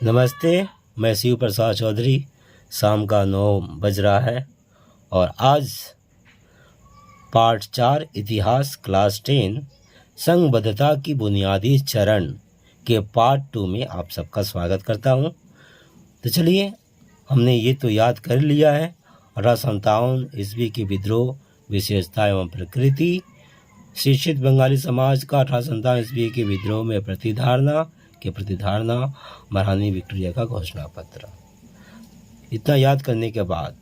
नमस्ते, मैं शिव प्रसाद चौधरी। शाम का 9 बज रहा है और आज पार्ट 4 इतिहास क्लास 10 संघबद्धता की बुनियादी चरण के पार्ट 2 में आप सबका स्वागत करता हूं। तो चलिए, हमने ये तो याद कर लिया है 1857 ईस्वी के विद्रोह, विशेषता एवं प्रकृति, शिक्षित बंगाली समाज का 1857 ईस्वी के विद्रोह में प्रतिधारणा, महारानी विक्टोरिया का घोषणा पत्र। इतना याद करने के बाद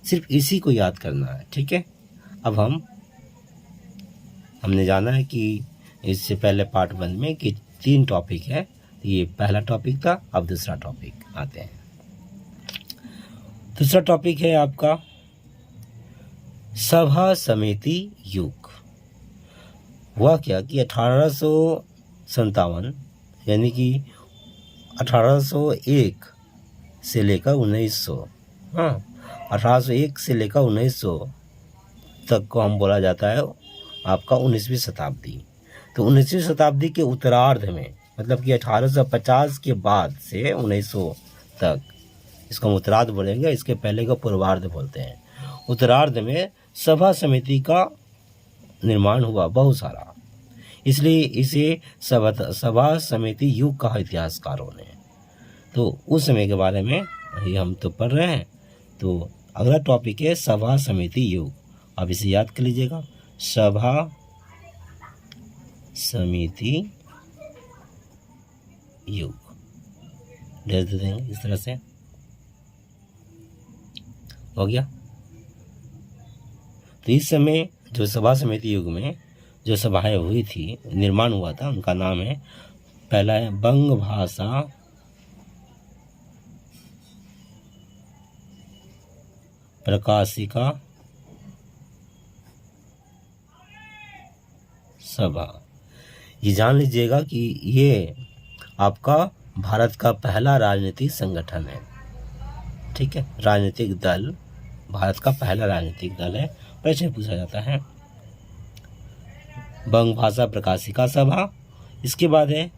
सिर्फ इसी को याद करना है, ठीक है। अब हमने जाना है कि इससे पहले पार्ट 1 में कि 3 टॉपिक है। ये पहला टॉपिक था, अब दूसरा टॉपिक आते हैं। दूसरा टॉपिक है आपका सभा समिति युग। हुआ क्या कि 1857 यानी कि 1801 से लेकर 1801 से लेकर 1900 तक को हम बोला जाता है आपका 19वीं शताब्दी। तो 19वीं शताब्दी के उत्तरार्ध में, मतलब कि 1850 के बाद से 1900 तक, इसको हम उत्तरार्ध बोलेंगे, इसके पहले को पूर्वार्ध बोलते हैं। उत्तरार्ध में सभा समिति का निर्माण हुआ बहुत सारा, इसलिए इसे सभा समिति युग कहा इतिहासकारों ने। तो उस समय के बारे में ये हम तो पढ़ रहे हैं। तो अगला टॉपिक है सभा समिति युग। आप इसे याद कर लीजिएगा, सभा समिति युग दे देंगे इस तरह से। हो गया। तो इस समय जो सभा समिति युग में जो सभाएं हुई थी, निर्माण हुआ था, उनका नाम है, पहला है बंग भाषा प्रकाशिका सभा। ये जान लीजिएगा कि ये आपका भारत का पहला राजनीतिक संगठन है, ठीक है। राजनीतिक दल, भारत का पहला राजनीतिक दल है। प्रश्न पूछा जाता है बंग भाषा प्रकाशिका सभा। इसके बाद है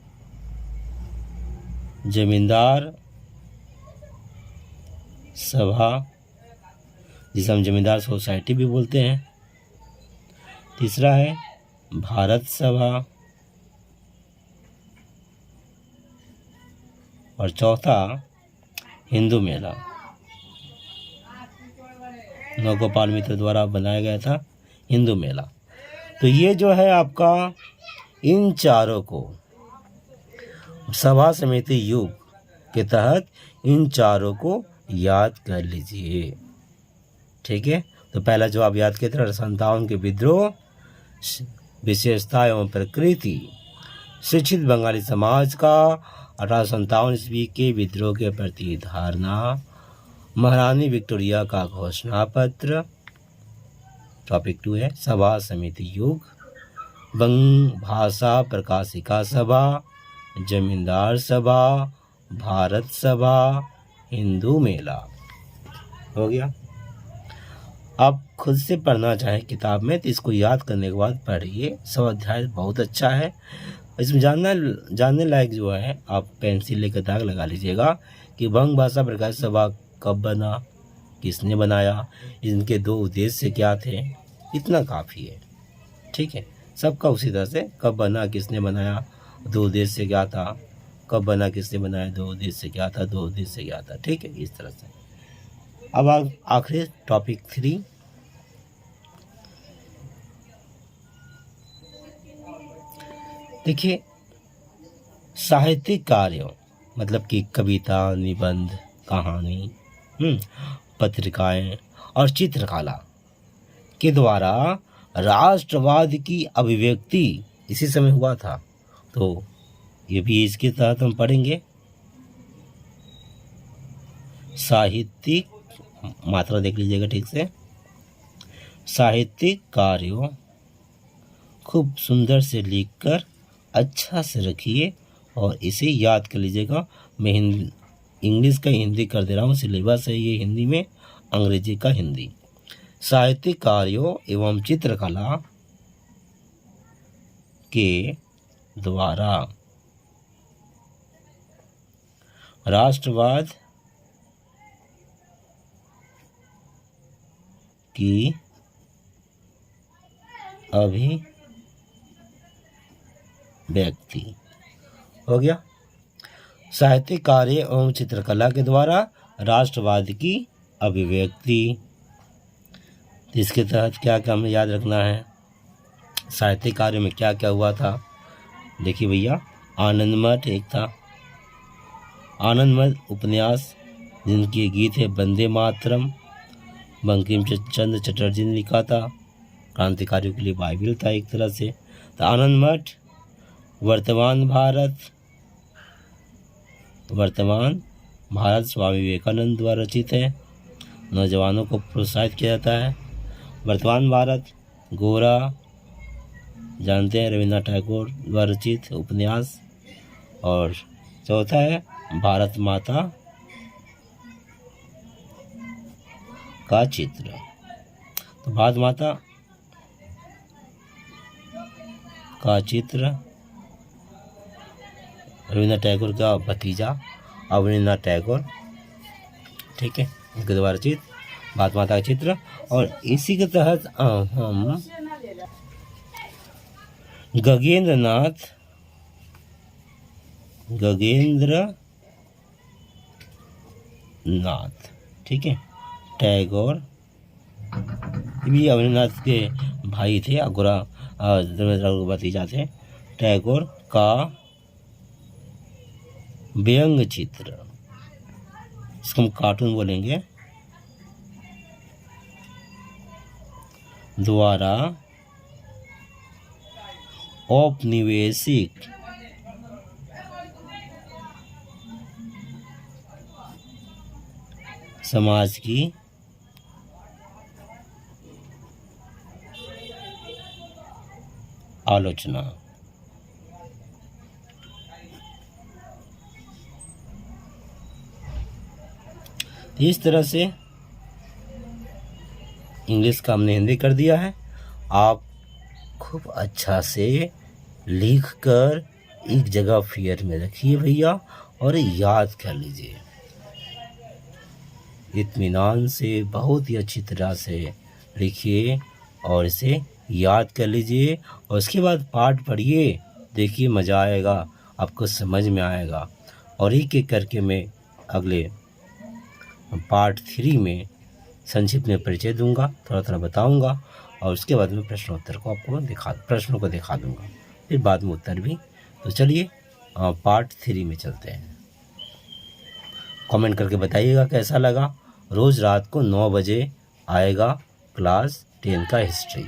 जमींदार सभा, जिसे हम जमींदार सोसाइटी भी बोलते हैं। तीसरा है भारत सभा और चौथा हिंदू मेला, नवगोपाल मित्र द्वारा बनाया गया था हिंदू मेला। तो ये जो है आपका, इन चारों को सभा समिति युग के तहत इन चारों को याद कर लीजिए, ठीक है। तो पहला जो आप याद किए थे 1857 के विद्रोह, विशेषता एवं प्रकृति, शिक्षित बंगाली समाज का 1857 ईस्वी के विद्रोह के प्रति धारणा, महारानी विक्टोरिया का घोषणा पत्र। टॉपिक 2 है सभा समिति युग, बंग भाषा प्रकाशिका सभा, जमींदार सभा, भारत सभा, हिंदू मेला। हो गया। आप खुद से पढ़ना चाहें किताब में तो इसको याद करने के बाद पढ़िए। सब अध्याय बहुत अच्छा है। इसमें जानने लायक जो है, आप पेंसिल लेकर दाग लगा लीजिएगा कि बंग भाषा प्रकाशिका सभा कब बना, किसने बनाया, इनके 2 उद्देश्य क्या थे, इतना काफ़ी है, ठीक है। सबका उसी तरह से कब बना, किसने बनाया, 2 उद्देश्य क्या था, कब बना, किसने बनाया, 2 उद्देश्य क्या था, 2 उद्देश्य क्या था, ठीक है, इस तरह से। अब आखिरी टॉपिक 3, देखिए साहित्यिक कार्यों, मतलब कि कविता, निबंध, कहानी, पत्रिकाएं और चित्रकला के द्वारा राष्ट्रवाद की अभिव्यक्ति इसी समय हुआ था। तो ये भी इसके तहत हम पढ़ेंगे। साहित्यिक, मात्रा देख लीजिएगा ठीक से, साहित्यिक कार्यों खूब सुंदर से लिखकर अच्छा से रखिए और इसे याद कर लीजिएगा। मैं इंग्लिश का हिंदी कर दे रहा हूँ, सिलेबस है ये हिंदी में, अंग्रेजी का हिंदी। साहित्यिक कार्यों एवं चित्रकला के द्वारा राष्ट्रवाद की अभिव्यक्ति। हो गया। साहित्यिक कार्य एवं चित्रकला के द्वारा राष्ट्रवाद की अभिव्यक्ति। इसके तहत क्या क्या हमें याद रखना है, साहित्यिक कार्य में क्या क्या हुआ था। देखिए भैया, आनंद मठ एक था, आनंद मठ उपन्यास जिनके गीत है वंदे मातरम, बंकिम चंद्र चटर्जी ने लिखा था, क्रांतिकारियों के लिए बाइबिल था एक तरह से। तो आनंद मठ, वर्तमान भारत स्वामी विवेकानंद द्वारा रचित है, नौजवानों को प्रोत्साहित किया जाता है। वर्तमान भारत, गोरा जानते हैं, रविन्द्रनाथ टैगोर द्वारा रचित उपन्यास। और चौथा है भारत माता का चित्र। तो भारत माता का चित्र रविन्द्रनाथ टैगोर का भतीजा अवनींद्रनाथ टैगोर, ठीक है, उनके द्वारा रचित भारत माता का चित्र। और इसी के तहत हम गगनेंद्रनाथ, ठीक है, टैगोर भी अवनींद्रनाथ के भाई थे, रविन्द्रनाथ टैगोर के भतीजा थे। टैगोर का व्यंग्य चित्र, इसको हम कार्टून बोलेंगे, द्वारा औपनिवेशिक समाज की आलोचना। इस तरह से इंग्लिश का हमने हिंदी कर दिया है। आप खूब अच्छा से लिख कर एक जगह फेयर में रखिए भैया और याद कर लीजिए इत्मीनान से, बहुत ही अच्छी तरह से लिखिए और इसे याद कर लीजिए। और उसके बाद पाठ पढ़िए, देखिए मज़ा आएगा, आपको समझ में आएगा। और एक एक करके मैं अगले पार्ट 3 में संक्षिप्त में परिचय दूंगा, थोड़ा थोड़ा बताऊंगा, और उसके बाद में प्रश्नोत्तर को आपको प्रश्नों को दिखा दूंगा, फिर बाद में उत्तर भी। तो चलिए पार्ट 3 में चलते हैं। कमेंट करके बताइएगा कैसा लगा। रोज़ रात को 9 बजे आएगा क्लास 10 का हिस्ट्री।